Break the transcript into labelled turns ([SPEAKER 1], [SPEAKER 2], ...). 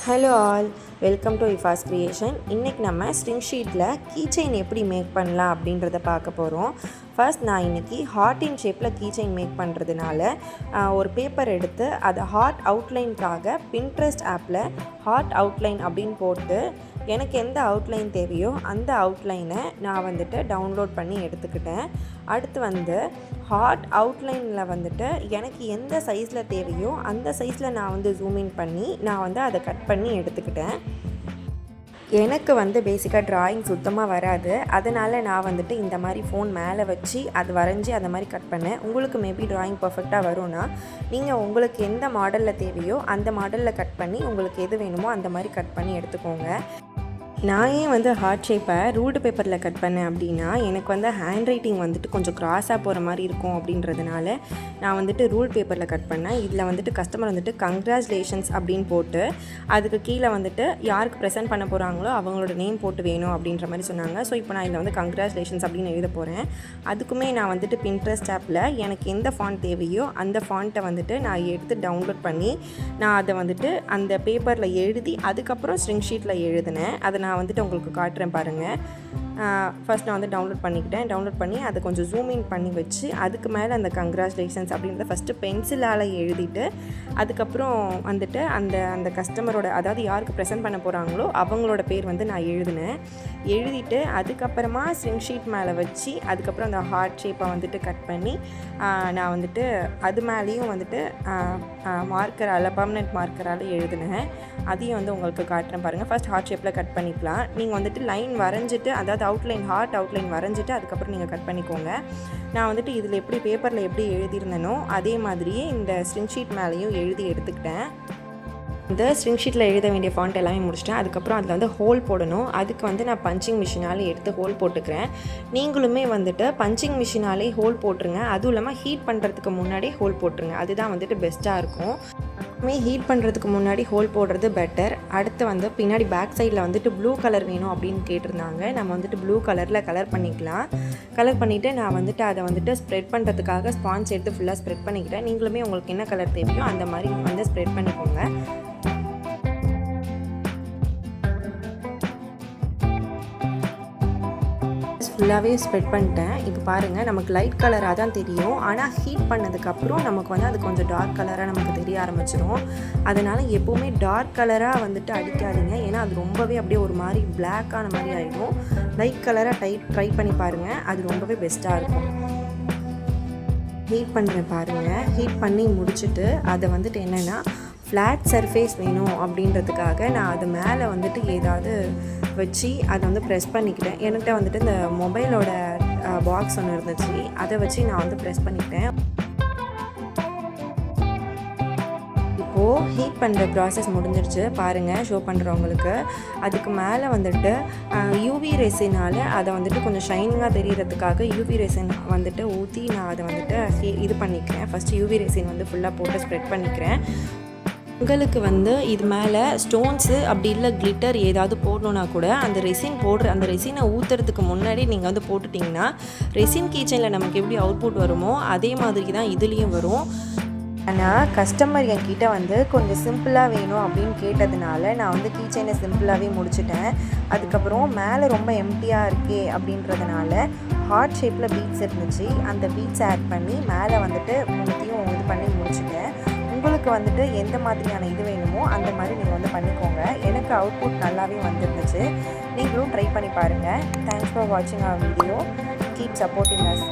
[SPEAKER 1] Hello all, welcome to இஃபாஸ் creation. இன்றைக்கி நம்ம string ஷீட்டில் கீச்செயின் எப்படி மேக் பண்ணலாம் அப்படின்றத பார்க்க போகிறோம். ஃபர்ஸ்ட் நான் இன்றைக்கி ஹார்ட்டின் ஷேப்பில் கீச்செயின் மேக் பண்ணுறதுனால ஒரு பேப்பர் எடுத்து அதை ஹார்ட் அவுட்லைனுக்காக பின்ட்ரெஸ்ட் ஆப்பில் ஹார்ட் அவுட்லைன் அப்படின்னு போட்டு எனக்கு எந்த அவுட்லைன் தேவையோ அந்த அவுட்லைனை நான் டவுன்லோட் பண்ணி எடுத்துக்கிட்டேன். அடுத்து ஹார்ட் அவுட்லைனில் எனக்கு எந்த சைஸில் தேவையோ அந்த சைஸில் நான் ஜூம் இன் பண்ணி நான் அதை கட் பண்ணி எடுத்துக்கிட்டேன். எனக்கு பேசிக்காக ட்ராயிங் சுத்தமாக வராது. அதனால் நான் இந்த மாதிரி ஃபோன் மேலே வச்சு அது வரைஞ்சி அந்த மாதிரி கட் பண்ணேன். உங்களுக்கு மேபி ட்ராயிங் பர்ஃபெக்டாக வரும்னா நீங்கள் உங்களுக்கு எந்த மாடலில் தேவையோ அந்த மாடலில் கட் பண்ணி உங்களுக்கு எது வேணுமோ அந்த மாதிரி கட் பண்ணி எடுத்துக்கோங்க. நான் ஏன் ஹார்ட் ஷேப்பை ரூல்டு பேப்பரில் கட் பண்ணேன் அப்படின்னா எனக்கு ஹேண்ட் ரைட்டிங் கொஞ்சம் க்ராஸாக போகிற மாதிரி இருக்கும் அப்படின்றதுனால நான் ரூல் பேப்பரில் கட் பண்ணேன். இதில் கஸ்டமர் கங்க்ராச்சுலேஷன்ஸ் அப்படின்னு போட்டு அதுக்கு கீழே யாருக்கு ப்ரெசென்ட் பண்ண போகிறாங்களோ அவங்களோட நேம் போட்டு வேணும் அப்படின்ற மாதிரி சொன்னாங்க. ஸோ இப்போ நான் இதில் கங்க்ராச்சுலேஷன்ஸ் அப்படின்னு எழுத போகிறேன். அதுக்குமே நான் பின்ட்ரெஸ்ட் ஆப்பில் எனக்கு எந்த ஃபாண்ட் தேவையோ அந்த ஃபாண்ட்டை நான் எடுத்து டவுன்லோட் பண்ணி நான் அதை அந்த பேப்பரில் எழுதி அதுக்கப்புறம் ஸ்ட்ரிங் ஷீட்டில் எழுதினேன். அதை நான் உங்களுக்கு காட்டுறேன் பாருங்கள். ஃபர்ஸ்ட் நான் டவுன்லோட் பண்ணிக்கிட்டேன். டவுன்லோட் பண்ணி அதை கொஞ்சம் ஜூம் இன் பண்ணி வச்சு அதுக்கு மேலே அந்த கங்க்ராச்சுலேஷன்ஸ் அப்படின்றத ஃபஸ்ட்டு பென்சிலால் எழுதிட்டு அதுக்கப்புறம் அந்த கஸ்டமரோட, அதாவது யாருக்கு ப்ரெசென்ட் பண்ண போகிறாங்களோ அவங்களோட பேர் நான் எழுதிட்டு அதுக்கப்புறமா ஸ்ட்ரிங் ஷீட் மேலே வச்சு அதுக்கப்புறம் அந்த ஹார்ட் ஷேப்பை கட் பண்ணி நான் அது மேலேயும் மார்க்கரால், பர்மனெண்ட் மார்க்கரால் எழுதினேன். அதையும் உங்களுக்கு காட்டுறேன் பாருங்கள். ஃபஸ்ட் ஹார்ட் ஷேப்பில் கட் பண்ணிக்கலாம். நீங்கள் லைன் வரைஞ்சிட்டு, அதாவது அவுட்லைன், ஹார்ட் அவுட்லைன் வரைஞ்சிட்டு அதுக்கப்புறம் நீங்கள் கட் பண்ணிக்கோங்க. நான் இதில் எப்படி பேப்பரில் எப்படி எழுதியிருந்தேனோ அதே மாதிரியே இந்த ஸ்ட்ரிங் ஷீட் மேலேயும் எழுதி எடுத்துக்கிட்டேன். இந்த ஸ்ட்ரிங் ஷீட்டில் எழுத வேண்டிய ஃபாண்ட் எல்லாமே முடிச்சிட்டேன். அதுக்கப்புறம் அதில் ஹோல் போடணும். அதுக்கு நான் பஞ்சிங் மிஷினால் எடுத்து ஹோல் போட்டுக்கிறேன். நீங்களுமே பஞ்சிங் மிஷினாலே ஹோல் போட்டுருங்க. அதுவும் இல்லாமல் ஹீட் பண்ணுறதுக்கு முன்னாடி ஹோல் போட்டுருங்க. அதுதான் பெஸ்ட்டாக இருக்கும். ஹீட் பண்ணுறதுக்கு முன்னாடி ஹோல் போடுறது பெட்டர். அடுத்து பின்னாடி பேக் சைடில் ப்ளூ கலர் வேணும் அப்படின்னு கேட்டிருந்தாங்க. நம்ம ப்ளூ கலரில் கலர் பண்ணிக்கலாம். கலர் பண்ணிவிட்டு நான் அதை ஸ்ப்ரெட் பண்ணுறதுக்காக ஸ்பான்ஸ் எடுத்து ஃபுல்லாக ஸ்ப்ரெட் பண்ணிக்கிட்டேன். நீங்களுமே உங்களுக்கு என்ன கலர் தேவையோ அந்த மாதிரி ஸ்ப்ரெட் பண்ணிக்கோங்க. ஃபுல்லாகவே ஸ்ப்ரெட் பண்ணிட்டேன். இப்போ பாருங்கள், நமக்கு லைட் கலராக தான் தெரியும். ஆனால் ஹீட் பண்ணதுக்கப்புறம் நமக்கு அது கொஞ்சம் டார்க் கலராக நமக்கு தெரிய ஆரம்பிச்சிடும். அதனால் எப்போவுமே டார்க் கலராக அடிக்காதீங்க. ஏன்னா அது ரொம்பவே அப்படியே ஒரு மாதிரி பிளாக்கான மாதிரி ஆகிடும். லைட் கலராக ட்ரை பண்ணி பாருங்கள். அது ரொம்பவே பெஸ்ட்டாக இருக்கும். ஹீட் பண்ணுறேன் பாருங்கள். ஹீட் பண்ணி முடிச்சுட்டு அதை என்னென்னா ஃப்ளாட் சர்ஃபேஸ் வேணும் அப்படின்றதுக்காக நான் அது மேலே ஏதாவது வச்சு அதை ப்ரெஸ் பண்ணிக்கிட்டேன். என்கிட்ட இந்த மொபைலோட பாக்ஸ் ஒன்று இருந்துச்சு. அதை வச்சு நான் ப்ரெஸ் பண்ணிக்கிட்டேன். இப்போது ஹீட் பண்ணுற ப்ராசஸ் முடிஞ்சிருச்சு பாருங்கள், ஷோ பண்ணுறவங்களுக்கு. அதுக்கு மேலே யூவி ரெசினால் அதை கொஞ்சம் ஷைனிங்காக தெரியறதுக்காக யூவி ரெசின் ஊற்றி நான் அதை இது பண்ணிக்கிறேன். ஃபஸ்ட்டு யூவி ரெசின் ஃபுல்லாக போட்டு ஸ்ப்ரெட் பண்ணிக்கிறேன். உங்களுக்கு இது மேலே ஸ்டோன்ஸு அப்படி இல்லை கிளிட்டர் ஏதாவது போடணுன்னா கூட அந்த ரெசினை ஊற்றுறதுக்கு முன்னாடி நீங்கள் போட்டுட்டிங்கன்னா ரெசின் கீச்சனில் நமக்கு எப்படி அவுட்புட் வருமோ அதே மாதிரி தான் இதுலேயும் வரும். ஆனால் கஸ்டமர் என்கிட்ட கொஞ்சம் சிம்பிளாக வேணும் அப்படின்னு கேட்டதுனால நான் கீச்சனை சிம்பிளாகவே முடிச்சிட்டேன். அதுக்கப்புறம் மேலே ரொம்ப எம்டியாக இருக்கே அப்படின்றதுனால ஹார்ட் ஷேப்பில் பீட்ஸ் இருந்துச்சு. அந்த பீட்ஸ் ஆட் பண்ணி மேலே மூணுத்தையும் இது பண்ணி முடிச்சிட்டேன். உங்களுக்கு எந்த மாதிரியான இது வேணுமோ அந்த மாதிரி நீங்கள் பண்ணிக்கோங்க. எனக்கு அவுட்புட் நல்லாவே வந்துருந்துச்சு. நீங்களும் ட்ரை பண்ணி பாருங்கள். தேங்க்ஸ் ஃபார் வாட்சிங் அவர் வீடியோ. Keep supporting us.